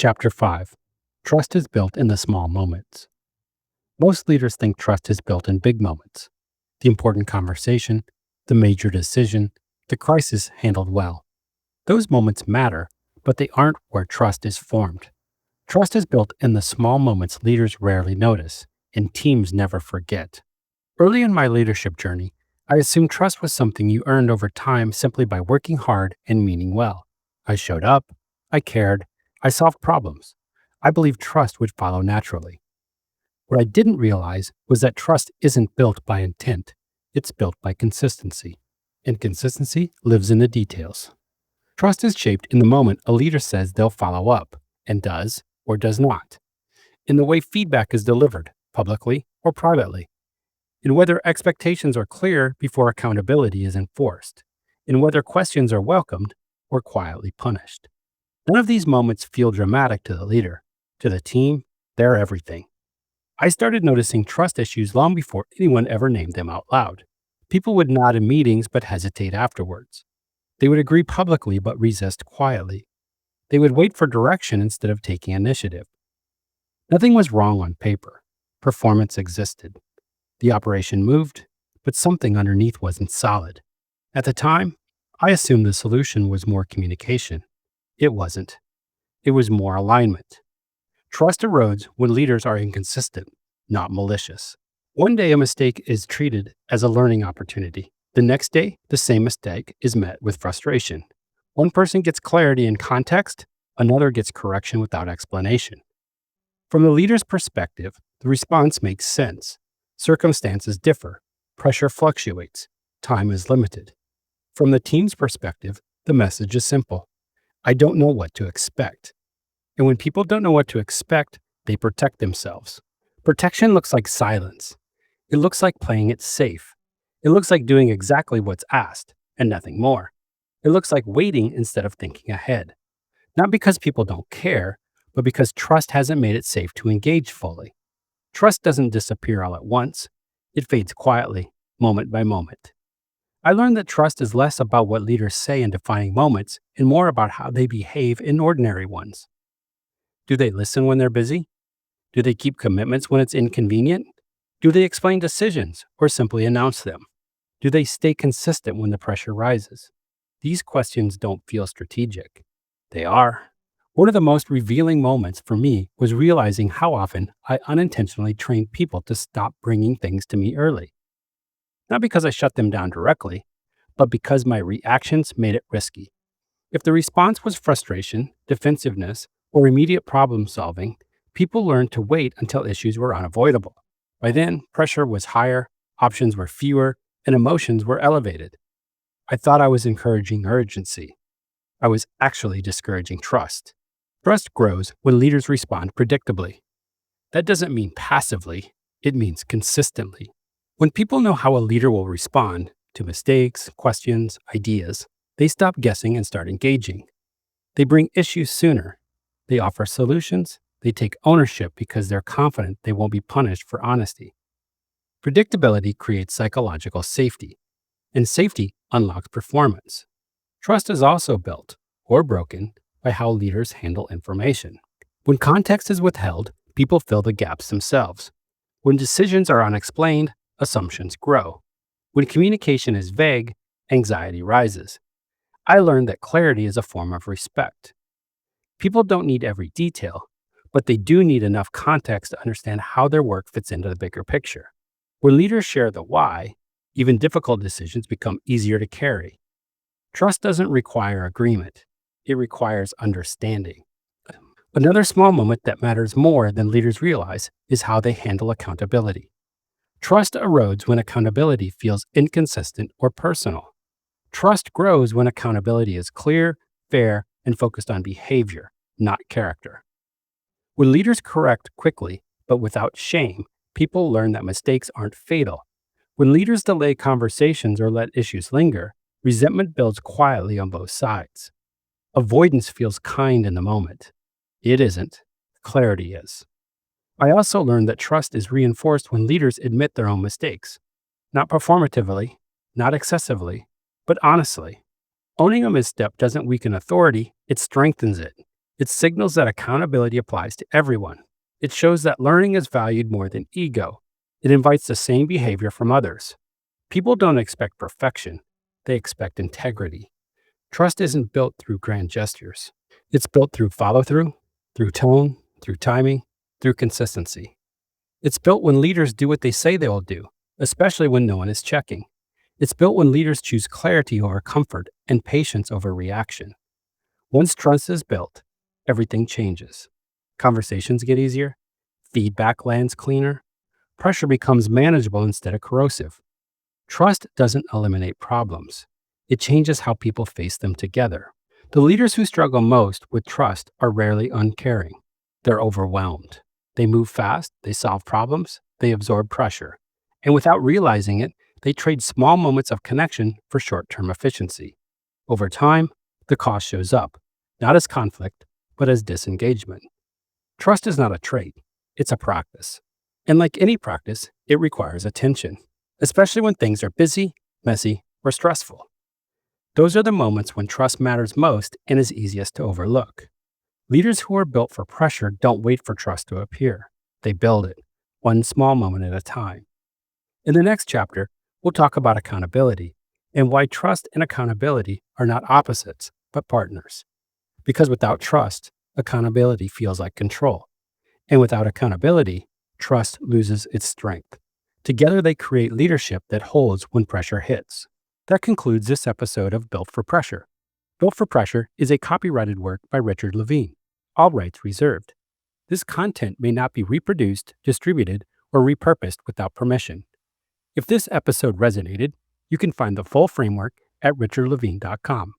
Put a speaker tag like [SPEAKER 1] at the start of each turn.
[SPEAKER 1] Chapter 5. Trust is built in the small moments. Most leaders think trust is built in big moments: the important conversation, the major decision, the crisis handled well. Those moments matter, but they aren't where trust is formed. Trust is built in the small moments leaders rarely notice, and teams never forget. Early in my leadership journey, I assumed trust was something you earned over time simply by working hard and meaning well. I showed up, I cared, I solved problems. I believed trust would follow naturally. What I didn't realize was that trust isn't built by intent, it's built by consistency. And consistency lives in the details. Trust is shaped in the moment a leader says they'll follow up, and does or does not, in the way feedback is delivered, publicly or privately, in whether expectations are clear before accountability is enforced, in whether questions are welcomed or quietly punished. None of these moments feel dramatic to the leader. To the team, they're everything. I started noticing trust issues long before anyone ever named them out loud. People would nod in meetings but hesitate afterwards. They would agree publicly but resist quietly. They would wait for direction instead of taking initiative. Nothing was wrong on paper. Performance existed. The operation moved, but something underneath wasn't solid. At the time, I assumed the solution was more communication. It wasn't. It was more alignment. Trust erodes when leaders are inconsistent, not malicious. One day, a mistake is treated as a learning opportunity. The next day, the same mistake is met with frustration. One person gets clarity and context, another gets correction without explanation. From the leader's perspective, the response makes sense. Circumstances differ. Pressure fluctuates. Time is limited. From the team's perspective, the message is simple: I don't know what to expect. And when people don't know what to expect, they protect themselves. Protection looks like silence. It looks like playing it safe. It looks like doing exactly what's asked and nothing more. It looks like waiting instead of thinking ahead. Not because people don't care, but because trust hasn't made it safe to engage fully. Trust doesn't disappear all at once. It fades quietly, moment by moment. I learned that trust is less about what leaders say in defining moments and more about how they behave in ordinary ones. Do they listen when they're busy? Do they keep commitments when it's inconvenient? Do they explain decisions or simply announce them? Do they stay consistent when the pressure rises? These questions don't feel strategic. They are. One of the most revealing moments for me was realizing how often I unintentionally trained people to stop bringing things to me early. Not because I shut them down directly, but because my reactions made it risky. If the response was frustration, defensiveness, or immediate problem solving, people learned to wait until issues were unavoidable. By then, pressure was higher, options were fewer, and emotions were elevated. I thought I was encouraging urgency. I was actually discouraging trust. Trust grows when leaders respond predictably. That doesn't mean passively, it means consistently. When people know how a leader will respond to mistakes, questions, ideas, they stop guessing and start engaging. They bring issues sooner. They offer solutions. They take ownership because they're confident they won't be punished for honesty. Predictability creates psychological safety, and safety unlocks performance. Trust is also built, or broken, by how leaders handle information. When context is withheld, people fill the gaps themselves. When decisions are unexplained, assumptions grow. When communication is vague, anxiety rises. I learned that clarity is a form of respect. People don't need every detail, but they do need enough context to understand how their work fits into the bigger picture. When leaders share the why, even difficult decisions become easier to carry. Trust doesn't require agreement. It requires understanding. Another small moment that matters more than leaders realize is how they handle accountability. Trust erodes when accountability feels inconsistent or personal. Trust grows when accountability is clear, fair, and focused on behavior, not character. When leaders correct quickly, but without shame, people learn that mistakes aren't fatal. When leaders delay conversations or let issues linger, resentment builds quietly on both sides. Avoidance feels kind in the moment. It isn't. Clarity is. I also learned that trust is reinforced when leaders admit their own mistakes. Not performatively, not excessively, but honestly. Owning a misstep doesn't weaken authority, it strengthens it. It signals that accountability applies to everyone. It shows that learning is valued more than ego. It invites the same behavior from others. People don't expect perfection, they expect integrity. Trust isn't built through grand gestures. It's built through follow through tone, through timing, through consistency. It's built when leaders do what they say they will do, especially when no one is checking. It's built when leaders choose clarity over comfort and patience over reaction. Once trust is built, everything changes. Conversations get easier, feedback lands cleaner, pressure becomes manageable instead of corrosive. Trust doesn't eliminate problems, it changes how people face them together. The leaders who struggle most with trust are rarely uncaring. They're overwhelmed. They move fast, they solve problems, they absorb pressure. And without realizing it, they trade small moments of connection for short term efficiency. Over time, the cost shows up, not as conflict, but as disengagement. Trust is not a trait, it's a practice. And like any practice, it requires attention, especially when things are busy, messy, or stressful. Those are the moments when trust matters most and is easiest to overlook. Leaders who are built for pressure don't wait for trust to appear. They build it, one small moment at a time. In the next chapter, we'll talk about accountability and why trust and accountability are not opposites, but partners. Because without trust, accountability feels like control. And without accountability, trust loses its strength. Together, they create leadership that holds when pressure hits. That concludes this episode of Built for Pressure. Built for Pressure is a copyrighted work by Richard Levene. All rights reserved. This content may not be reproduced, distributed, or repurposed without permission. If this episode resonated, you can find the full framework at richardlevene.com.